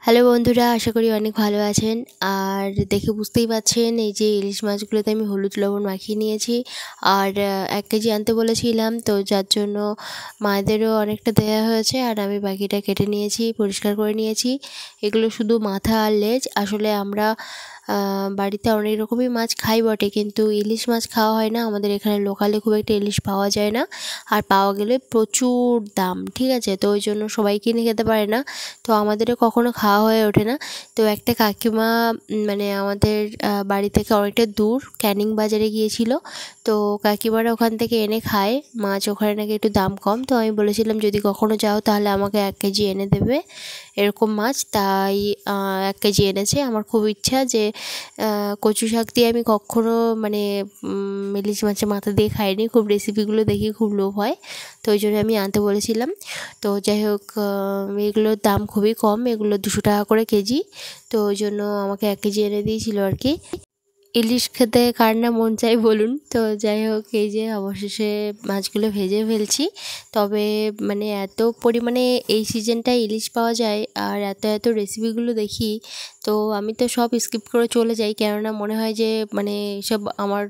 Hello বন্ধুরা, আশা করি অনেক ভালো আছেন। আর দেখে বুঝতেই পারছেন, এই যে ইলিশ মাছগুলোতে আমি হলুদ লবণ মাখিয়ে নিয়েছি। আর 1 কেজি আনতে বলেছিলাম, তো যার জন্য মায়েদেরও অনেকটা দেওয়া হয়েছে, আর আমি বাকিটা কেটে নিয়েছি, পরিষ্কার করে নিয়েছি। এগুলো শুধু মাথা আর লেজ। আসলে আমরা বাড়িতে অনেক রকমই মাছ খাই বটে, কিন্তু ইলিশ মাছ খাওয়া হয় না। আমাদের এখানে লোকালে খুব একটা ইলিশ পাওয়া যায় না, আর পাওয়া গেলে প্রচুর দাম, ঠিক আছে? তো ওই জন্য সবাই কিনে খেতে পারে না, তো আমাদেরও কখনো খাওয়া হয়ে ওঠে না। তো একটা কাকিমা মানে আমাদের বাড়ি থেকে অনেকটা দূর ক্যানিং বাজারে গিয়েছিল, তো কাকিমারা ওখান থেকে এনে খায় মাছ। ওখানে নাকি একটু দাম কম, তো আমি বলেছিলাম যদি কখনো যাও তাহলে আমাকে 1 কেজি এনে দেবে এরকম মাছ। তাই 1 কেজি এনেছে। আমার খুব ইচ্ছা যে কচু শাক দিয়ে আমি কখনো মানে ইলিশ মাছের মাথা দিয়ে খাইনি, খুব রেসিপিগুলো দেখি খুব লোভ হয়, তো ওই জন্য আমি আনতে বলেছিলাম। তো যাই হোক, এগুলোর দাম খুবই কম, এগুলো 200 টাকা করে কেজি, তো ওই জন্য আমাকে 1 কেজি এনে দিয়েছিল আর কি। ইলিশ খেতে কার না মন চাই বলুন? তো যাই হোক, এই যে অবশেষে মাছগুলো ভেজে ফেলছি। তবে মানে এত পরিমাণে এই সিজনটায় ইলিশ পাওয়া যায়, আর এত এত রেসিপিগুলো দেখি, তো আমি তো সব স্কিপ করে চলে যাই, কেননা মনে হয় যে মানে এসব আমার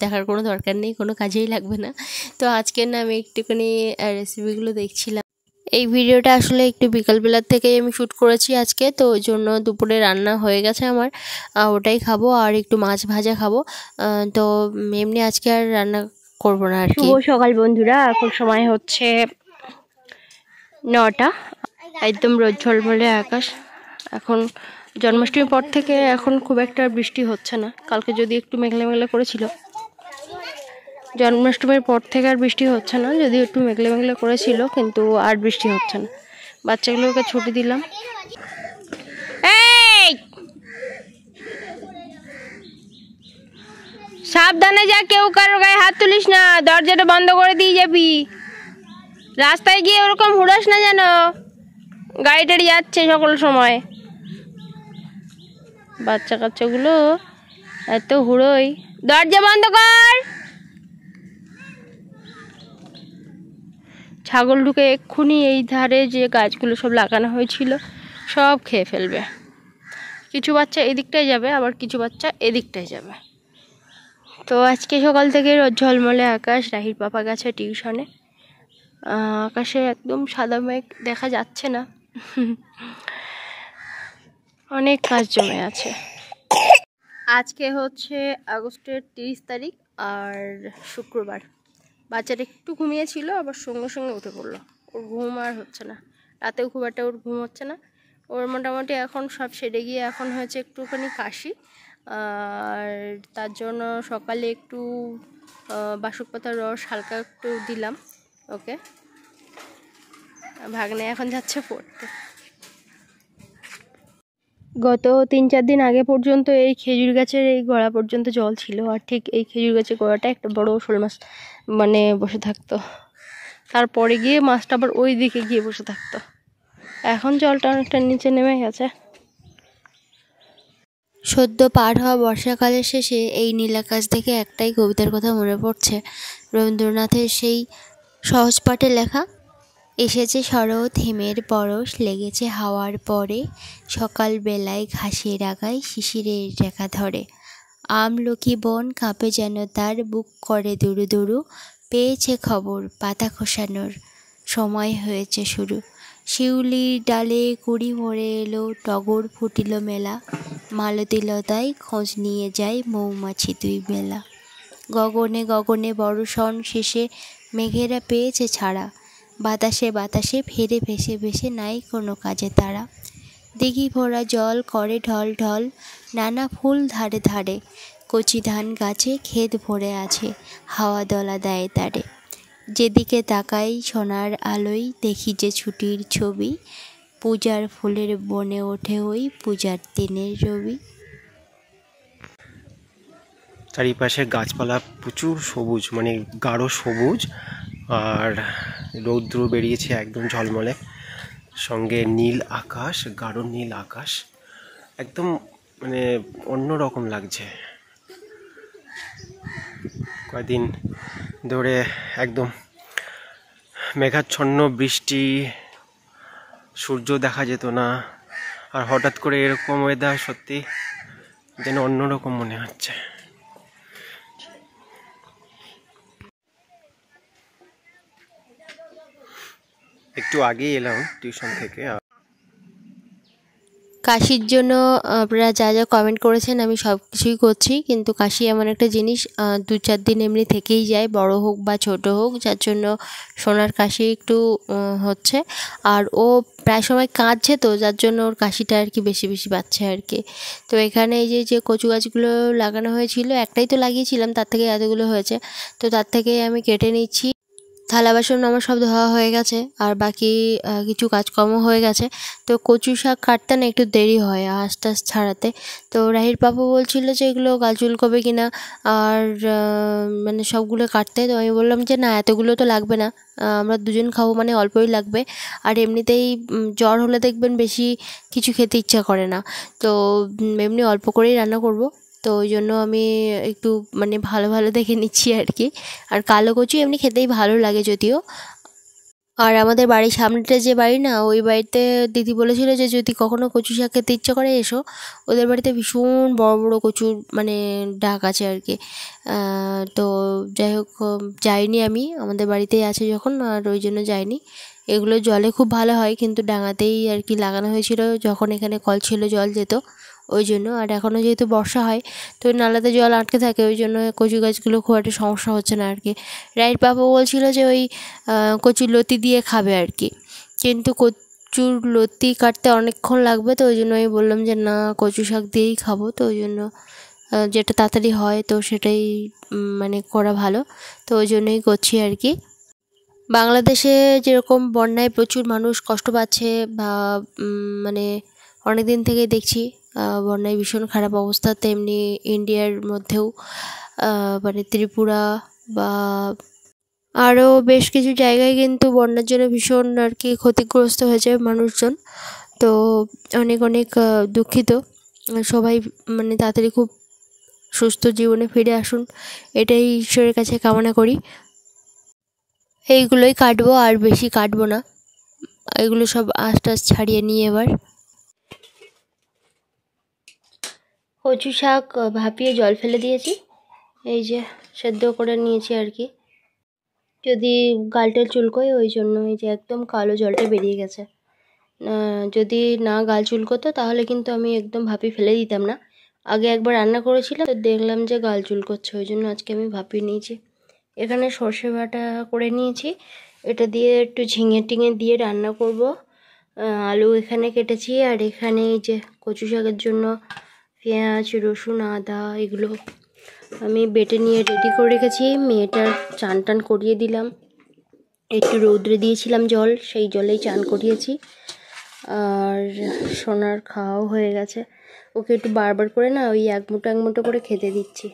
দেখার কোনো দরকার নেই, কোনো কাজেই লাগবে না। তো আজকের না আমি একটুখানি রেসিপিগুলো দেখছিলাম। এই ভিডিওটা আসলে একটু বিকালবেলার থেকেই আমি শ্যুট করেছি আজকে, তো ওই জন্য দুপুরে রান্না হয়ে গেছে আমার, ওটাই খাবো, আর একটু মাছ ভাজা খাবো। তো এমনি আজকে আর রান্না করবো না আর কি। শুভ সকাল বন্ধুরা, এখন সময় হচ্ছে 9টা, একদম রোদ ঝলমলে আকাশ। এখন জন্মাষ্টমীর পর থেকে এখন খুব একটা বৃষ্টি হচ্ছে না, কালকে যদি একটু মেঘলা মেঘলা করেছিল। জন্মাষ্টমীর পর থেকে আর বৃষ্টি হচ্ছে না, যদি একটু মেঘলা মেঘলা করেছিল, কিন্তু আর বৃষ্টি হচ্ছে না। বাচ্চাগুলোকে ছুটি দিলাম। এই সাবধানে যা, কেউ কারো গায়ে হাত তুলিস না, দরজাটা বন্ধ করে দিয়ে যাবি। রাস্তায় গিয়ে ওরকম হুড়াস না যেন, গাড়ি টাড়ি যাচ্ছে সকল সময়। বাচ্চা কাচ্চাগুলো এত হুড়োই, দরজা বন্ধ কর। ছাগল ঢুকে এক্ষুনি এই ধারে যে গাছগুলো সব লাগানো হয়েছিল সব খেয়ে ফেলবে। কিছু বাচ্চা এদিকটায় যাবে, আবার কিছু বাচ্চা এদিকটায় যাবে। তো আজকে সকাল থেকে রোদ ঝলমলে আকাশ। রাহির পাপা গেছে টিউশনে। আকাশে একদম সাদা মেঘ দেখা যাচ্ছে না, অনেক কাজ জমে আছে। আজকে হচ্ছে আগস্টের 30 তারিখ আর শুক্রবার। বাচ্চাটা একটু ঘুমিয়েছিল, আবার সঙ্গে সঙ্গে উঠে পড়লো। ওর ঘুম আর হচ্ছে না, রাতেও খুব একটা ওর ঘুম হচ্ছে না। ওর মোটামুটি এখন সব সেরে গিয়ে এখন হয়েছে একটুখানি কাশি, আর তার জন্য সকালে একটু বাসক পাতার রস হালকা একটু দিলাম ওকে। ভাগ্নে এখন যাচ্ছে পড়তে। গত 3-4 দিন আগে পর্যন্ত এই খেজুর গাছের এই গোড়া পর্যন্ত জল ছিল, আর ঠিক এই খেজুর গাছের গোড়াটা একটা বড় শোল মাছ মানে বসে থাকতো। তারপরে গিয়ে মাছটা আবার ওই দিকে গিয়ে বসে থাকতো। এখন জলটা অনেকটা নিচে নেমে গেছে। সদ্য পার হওয়া বর্ষাকালের শেষে এই নীলাকাশ দেখে একটাই কবিতার কথা মনে পড়ছে, রবীন্দ্রনাথের সেই সহজ পাঠে লেখা। এসেছে শরৎ, হিমের পরশ লেগেছে হাওয়ার পরে, সকাল বেলায় ঘাসের আগায় শিশিরের রেখা ধরে, আমলকি বন কাঁপে যেন তার, বুক করে দুরু দুরু, পেয়েছে খবর পাতা খোসানোর, সময় হয়েছে শুরু। শিউলির ডালে কুড়ি ভরে এলো, টগর ফুটিল মেলা, মালতী লতায় খোঁজ নিয়ে যায় মৌমাছি 2 বেলা। গগনে গগনে বর্ষণ শেষে মেঘেরা পেয়েছে ছাড়া, বাতাসে বাতাসে ফেরে ভেসে ভেসে নাই কোনো কাজে তারা। দিঘি ভরা জল করে ঢল ঢল, নানা ফুল ধারে ধারে, কচি ধান গাছে ক্ষেত ভরে আছে, হাওয়া দলা দেয় তারে। যেদিকে তাকাই সোনার আলোয়, দেখি যে ছুটির ছবি, পূজার ফুলের বনে ওঠে ওই পূজার দিনের রবি। চারিপাশে গাছপালা প্রচুর সবুজ, মানে গাঢ় সবুজ, আর রৌদ্র বেরিয়েছে একদম ঝলমলে, সঙ্গে নীল আকাশ, গাঢ় নীল আকাশ, একদম মানে অন্যরকম লাগছে। কয়েকদিন ধরে একদম মেঘাচ্ছন্ন বৃষ্টি, সূর্য দেখা যেত না, আর হঠাৎ করে এরকম ওয়েদার সত্যি যেন অন্যরকম মনে হচ্ছে। একটু আগেই এলাম টিউশন থেকে। কাশির জন্য আপনারা যা যা কমেন্ট করেছেন আমি সব কিছুই করছি, কিন্তু কাশি এমন একটা জিনিস 2-4 দিন এমনি থেকেই যায়, বড় হোক বা ছোট হোক, যার জন্য সোনার কাশি একটু হচ্ছে। আর ও প্রায় সময় কাঁদছে, তো যার জন্য ওর কাশিটা আর কি বেশি বেশি পাচ্ছে আর কি। তো এখানে এই যে কচু গাছগুলো লাগানো হয়েছিল, একটাই তো লাগিয়েছিলাম, তার থেকে এতগুলো হয়েছে, তো তার থেকে আমি কেটে নিচ্ছি। থালা বাসন আমার সব ধোয়া হয়ে গেছে, আর বাকি কিছু কাজকর্ম হয়ে গেছে। তো কচু শাক কাটতে না একটু দেরি হয় আঁশ টাশ ছাড়াতে। তো রাহির পাপা বলছিল যে এগুলো গাল চুলকোবে কিনা, আর মানে সবগুলো কাটতে। তো আমি বললাম যে না, এতগুলো তো লাগবে না, আমরা দুজন খাবো মানে অল্পই লাগবে। আর এমনিতেই জ্বর হলে দেখবেন বেশি কিছু খেতে ইচ্ছা করে না, তো এমনি অল্প করেই রান্না করব। তো ওই জন্য আমি একটু মানে ভালো ভালো দেখে নিচ্ছি আর কি। আর কালো কচু এমনি খেতেই ভালো লাগে যদিও। আর আমাদের বাড়ির সামনেটা যে বাড়ি না, ওই বাড়িতে দিদি বলেছিল যে যদি কখনো কচু শাক খেতে ইচ্ছে করে এসো, ওদের বাড়িতে ভীষণ বড় বড় কচুর মানে ডাক আছে আর কি। তো যাই হোক, যাইনি আমি, আমাদের বাড়িতেই আছে যখন, আর ওই জন্য যাইনি। এগুলো জলে খুব ভালো হয়, কিন্তু ডাঙাতেই আর কি লাগানো হয়েছিল, যখন এখানে কল ছিল জল যেত ওই জন্য। আর এখনও যেহেতু বর্ষা হয়, তো ওই নালাতে জল আটকে থাকে, ওই জন্য কচু গাছগুলো খুব একটা সমস্যা হচ্ছে না আর কি। রাইট বাবা বলছিল যে ওই কচুর লতি দিয়ে খাবে আর কি, কিন্তু কচুর লতি কাটতে অনেকক্ষণ লাগবে, তো ওই জন্য আমি বললাম যে না, কচু শাক দিয়েই খাবো। তো ওই জন্য যেটা তাড়াতাড়ি হয় তো সেটাই মানে করা ভালো, তো ওই জন্যই করছি আর কি। বাংলাদেশে যেরকম বন্যায় প্রচুর মানুষ কষ্ট পাচ্ছে, বা মানে অনেক দিন থেকেই দেখছি বন্যায় ভীষণ খারাপ অবস্থা, তেমনি ইন্ডিয়ার মধ্যেও মানে ত্রিপুরা বা আরও বেশ কিছু জায়গায় কিন্তু বন্যার জন্য ভীষণ আর কি ক্ষতিগ্রস্ত হয়েছে মানুষজন। তো অনেক অনেক দুঃখিত। সবাই মানে তাড়াতাড়ি খুব সুস্থ জীবনে ফিরে আসুন, এটাই ঈশ্বরের কাছে কামনা করি। এইগুলোই কাটবো, আর বেশি কাটবো না, এগুলো সব আঁশ টাশ ছাড়িয়ে নিয়ে এবার কচু শাক ভাপিয়ে জল ফেলে দিয়েছি, এই যে সেদ্ধ করে নিয়েছি আর কি। যদি গালটাল চুলকোয় ওই জন্য এই যে একদম কালো জলটা বেরিয়ে গেছে। যদি না গাল চুলকোতো তাহলে কিন্তু আমি একদম ভাপিয়ে ফেলে দিতাম না। আগে একবার রান্না করেছিলাম, তো দেখলাম যে গাল চুলকোচ্ছে, ওই জন্য আজকে আমি ভাপিয়ে নিয়েছি। এখানে সর্ষে বাটা করে নিয়েছি, এটা দিয়ে একটু ঝিঙে টিঙে দিয়ে রান্না করব। আলু এখানে কেটেছি, আর এখানে এই যে কচু শাকের জন্য পেঁয়াজ রসুন আদা এগুলো আমি বেটে নিয়ে রেডি করে রেখেছি। মেয়েটার চান টান করিয়ে দিলাম, একটু রৌদ্রে দিয়েছিলাম জল, সেই জলেই চান করিয়েছি। আর সোনার খাওয়াও হয়ে গেছে, ওকে একটু বারবার করে না ওই এক মুঠো করে খেতে দিচ্ছি।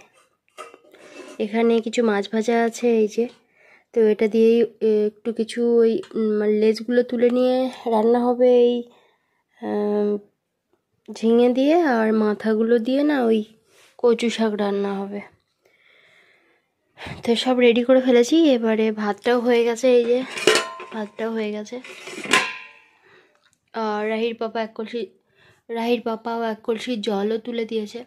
এখানে কিছু মাছ ভাজা আছে এই যে, তো এটা দিয়েই একটু কিছু ওই লেজগুলো তুলে নিয়ে রান্না হবে এই ঝিঙে দিয়ে, আর মাথাগুলো দিয়ে না ওই কচু শাক রান্না হবে। তো সব রেডি করে ফেলেছি, এবারে ভাতটাও হয়ে গেছে, এই যে ভাতটাও হয়ে গেছে। আর রাহির পাপাও এক কলসি জলও তুলে দিয়েছে।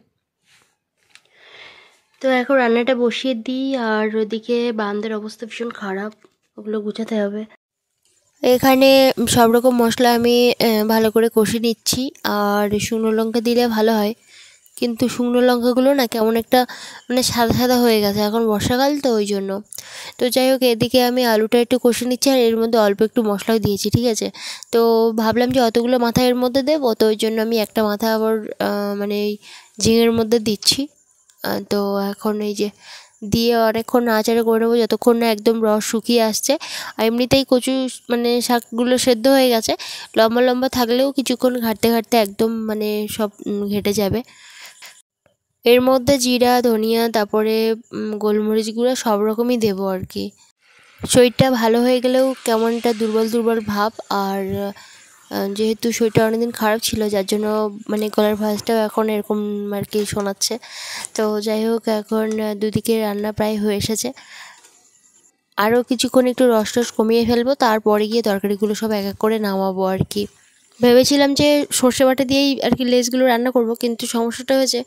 তো এখন রান্নাটা বসিয়ে দিই, আর ওদিকে বান্দার অবস্থা ভীষণ খারাপ, ওগুলো গুছাতে হবে। এখানে সব রকম মশলা আমি ভালো করে কষে নিচ্ছি, আর শুকনো লঙ্কা দিলে ভালো হয়, কিন্তু শুকনো লঙ্কাগুলো না কেমন একটা মানে সাদা সাদা হয়ে গেছে, এখন বর্ষাকাল তো ওই জন্য। তো যাই হোক, এদিকে আমি আলুটা একটু কষে নিচ্ছি, আর এর মধ্যে অল্প একটু মশলাও দিয়েছি, ঠিক আছে। তো ভাবলাম যে অতগুলো মাথা এর মধ্যে দেবো, তো ওই জন্য আমি একটা মাথা আবার মানে এই ঝিঙের মধ্যে দিচ্ছি। তো এখন এই যে দিয়ে অনেকক্ষণ নাড়াচাড়া করে নেবো যতক্ষণ না একদম রস শুকিয়ে আসছে। আর এমনিতেই কচু মানে শাকগুলো সেদ্ধ হয়ে গেছে, লম্বা লম্বা থাকলেও কিছুক্ষণ ঘাঁটতে ঘাঁটতে একদম মানে সব ঘেঁটে যাবে। এর মধ্যে জিরা ধনিয়া তারপরে গোলমরিচ গুঁড়ো সব রকমই দেবো আর কি। শরীরটা ভালো হয়ে গেলেও কেমন একটা দুর্বল দুর্বল ভাব, আর যেহেতু শরীরটা অনেকদিন খারাপ ছিল যার জন্য মানে গলার ভয়েসটাও এখন এরকম আর কি শোনাচ্ছে। তো যাই হোক, এখন দুদিকে রান্না প্রায় হয়ে এসেছে, আরও কিছুক্ষণ একটু রস টস কমিয়ে ফেলবো, তারপরে গিয়ে তরকারিগুলো সব এক এক করে নামাবো আর কি। ভেবেছিলাম যে সর্ষে বাটা দিয়েই আর কি লেজগুলো রান্না করব, কিন্তু সমস্যাটা হয়েছে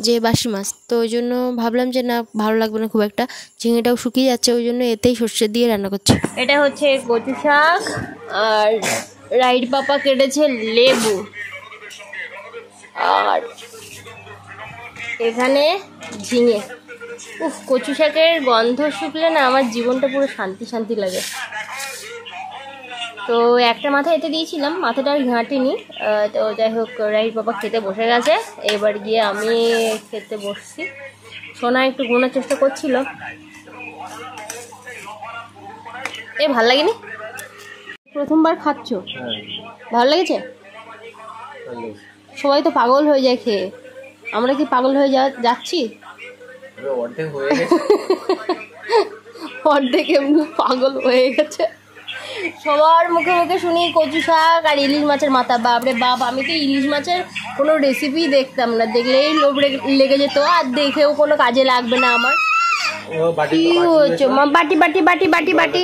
যে বাসি মাছ, তো ওই জন্য ভাবলাম যে না, ভালো লাগবে না খুব একটা, ঝিঙেটাও শুকিয়ে যাচ্ছে, ওই জন্য এতেই সর্ষে দিয়ে রান্না করছি। এটা হচ্ছে কচু শাক, আর রাইড পাপা কেটেছে লেবু, আর এখানে ঝিঙে। উফ, কচু শাকের গন্ধ শুকলে না আমার জীবনটা পুরো শান্তি শান্তি লাগে। তো একটা মাথা এতে দিয়েছিলাম, মাথাটা আর ঘাঁটিনি। তো যাই হোক, রাইট বাবা খেতে বসে গেছে, এবার গিয়ে আমি খেতে বসছি। সোনা একটু ঘুমানোর চেষ্টা করছিল। ভালো লাগেনি? প্রথমবার খাচ্ছ, ভালো লেগেছে? সবাই তো পাগল হয়ে যায় খেয়ে, আমরা কি পাগল হয়ে যাচ্ছি? অর্ধেক এমনি পাগল হয়ে গেছে। সবার মুখে মুখে শুনি কচু শাক আর ইলিশ মাছের মাথা। বাপরে বাপ, আমি তো ইলিশ মাছের কোনো রেসিপি দেখতাম না, দেখলেই লোভ লেগে যেত, আর দেখেও কোনো কাজে লাগবে না আমার। কি হচ্ছে মা? বাটি বাটি বাটি বাটি বাটি।